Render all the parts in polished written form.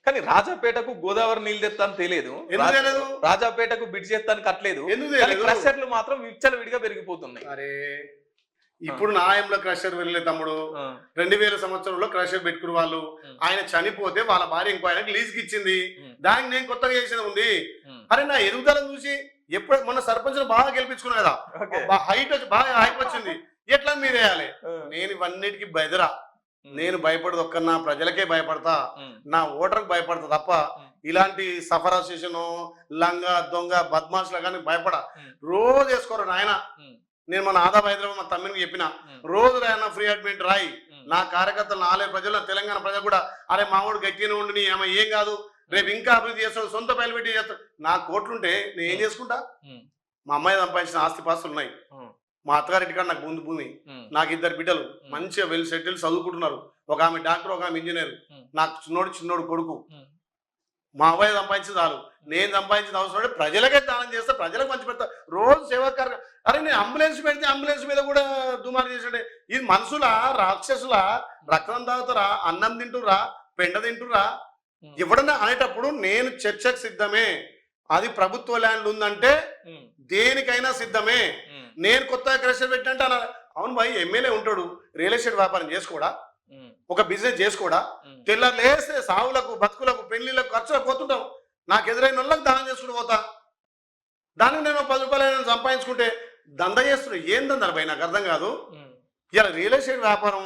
కానీ రాజాపేటకు గోదావరి నీళ్ళు తెస్తాను తెలియదు. ఎందుకు తెలియదు? రాజాపేటకు బిడ్జ్ చేస్తాను కట్టలేదు. ఎందుకు కానీ తెలియదు? క్రషర్లు మాత్రం విచ్చలవిడిగా పెరిగిపోతున్నాయి. అరే ఇప్పుడు నా ఆయనలో క్రషర్ వెళ్ళే తమ్ముడు 2000 సంవత్సరంలో క్రషర్ పెట్టుకుని వాళ్ళు ఆయన చనిపోతే వాళ్ళ భార్య ఇంకో ఆయనకి లీజ్కి ఇచ్చింది. దానికి నేను కొత్తగా చేసేది ఉంది. అరే నా ఎదుగుదలను చూసి ఎప్పుడు మొన్న సర్పంచ్ బాగా గెలిపించుకున్నా కదా, హైట్ వచ్చి బాగా హైట్ వచ్చింది, ఎట్లా మీరు వేయాలి? నేను ఇవన్నిటికీ బెదరా. నేను భయపడదు, ఒక్క నా ప్రజలకే భయపడతా, నా ఓటర్కి భయపడతా తప్ప ఇలాంటి సఫర్ అసోసియేషన్ లంగా దొంగ బద్మాషులు కానీ భయపడ. రోజు వేసుకోరు నాయన. నేను మన ఆదాబ్ హైదరాబాద్ మా తమ్మినికి చెప్పిన, రోజు రాయన్న ఫ్రీ అడ్మిట్ రాయి. నా కార్యకర్తలు నాలే ప్రజలు తెలంగాణ ప్రజలు కూడా అరే మామూడు గట్టిన ఉండి ఏం కాదు, రేపు ఇంకా అభివృద్ధి చేస్తాడు, సొంత పైలు పెట్టి చేస్తాడు. నా కోట్లుంటే నేను ఏం చేసుకుంటా? మా అమ్మాయి సంపాదించిన ఆస్తిపాస్తులు ఉన్నాయి, మా అత్తగారింటి కాడ నాకు ముందు భూమి, నాకు 2 బిడ్డలు మంచిగా వెల్ సెటిల్ చదువుకుంటున్నారు. ఒక ఆమె డాక్టర్, ఒక ఆమె ఇంజనీర్, నాకు చిన్నోడు కొడుకు. మా అబ్బాయి సంపాదించి చాలు, నేను సంపాదించిన అవసరం అంటే ప్రజలకే దానం చేస్తా, ప్రజలకు మంచి పెడతా, రోజు సేవాకారు. అరే నేను అంబులెన్స్ పెడితే అంబులెన్స్ మీద కూడా దుమారు చేసాడే. ఇది మనుషుల రాక్షసుల రక్తం తాగుతారా, అన్నం తింటురా, పెండ తింటురా ఎవడన్నా అనేటప్పుడు నేను చర్చకు సిద్ధమే. అది ప్రభుత్వ ల్యాండ్ ఉందంటే దేనికైనా సిద్ధమే. నేను కొత్తగా క్రషర్ పెట్టినంటే అన్నారు, అవును భాయ్ ఎమ్మెల్యే ఉంటాడు, రియల్ ఎస్టేట్ వ్యాపారం చేసుకోడా, ఒక బిజినెస్ చేసుకోడా, తెల్లారు లేస్తే సావులకు బతుకులకు పెళ్లిళ్ళకు ఖర్చులకు పోతుంటాం. నాకు ఎదురైన వాళ్ళకి దానం చేసుకుంటూ పోతా. దానికి నేను 10 రూపాయలు సంపాదించుకుంటే దంద చేస్తున్నా. ఏం దంద భయ్ నాకు అర్థం కాదు. ఇలా రియల్ ఎస్టేట్ వ్యాపారం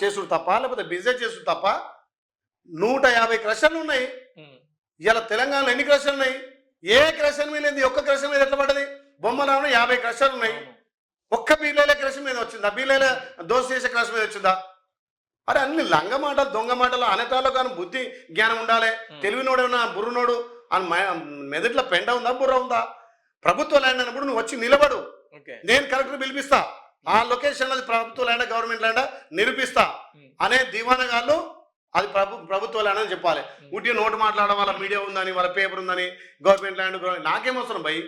చేసుడు తప్ప, లేకపోతే బిజినెస్ చేసుడు తప్ప 150 క్రషర్లు ఉన్నాయి. ఇలా తెలంగాణలో ఎన్ని క్రషర్లు ఉన్నాయి? ఏ క్రషర్ మీద లేదు, ఒక్క క్రషర్ మీద ఎట్లా పడ్డది? బొమ్మలో 50 క్రషర్లు ఉన్నాయి, ఒక్క బీలేలే క్రషర్ మీద వచ్చిందా? బీలేలే దోశ చేసే క్రషర్ మీద వచ్చిందా? అరే అన్ని లంగ మాటలు దొంగ మాటలు అనేటాలో కానీ బుద్ధి జ్ఞానం ఉండాలి. తెలివినోడేమన్నా బుర్రనోడు అని మెదట్లో పెండ ఉందా, బుర్ర ఉందా? ప్రభుత్వ ల్యాండ్ అన్నప్పుడు నువ్వు వచ్చి నిలబడు, నేను కలెక్టర్ పిలిపిస్తా, ఆ లొకేషన్ అది ప్రభుత్వ ల్యాండ్ గవర్నమెంట్ ల్యాండ్ నిరూపిస్తా అనే దివానగాళ్ళు అది ప్రభుత్వ ల్యాండ్ అని చెప్పాలి. ఉట్టి నోటు మాట్లాడడం, వాళ్ళ మీడియా ఉందని, వాళ్ళ పేపర్ ఉందని, గవర్నమెంట్ ల్యాండ్ నాకేమవసరం భయ్?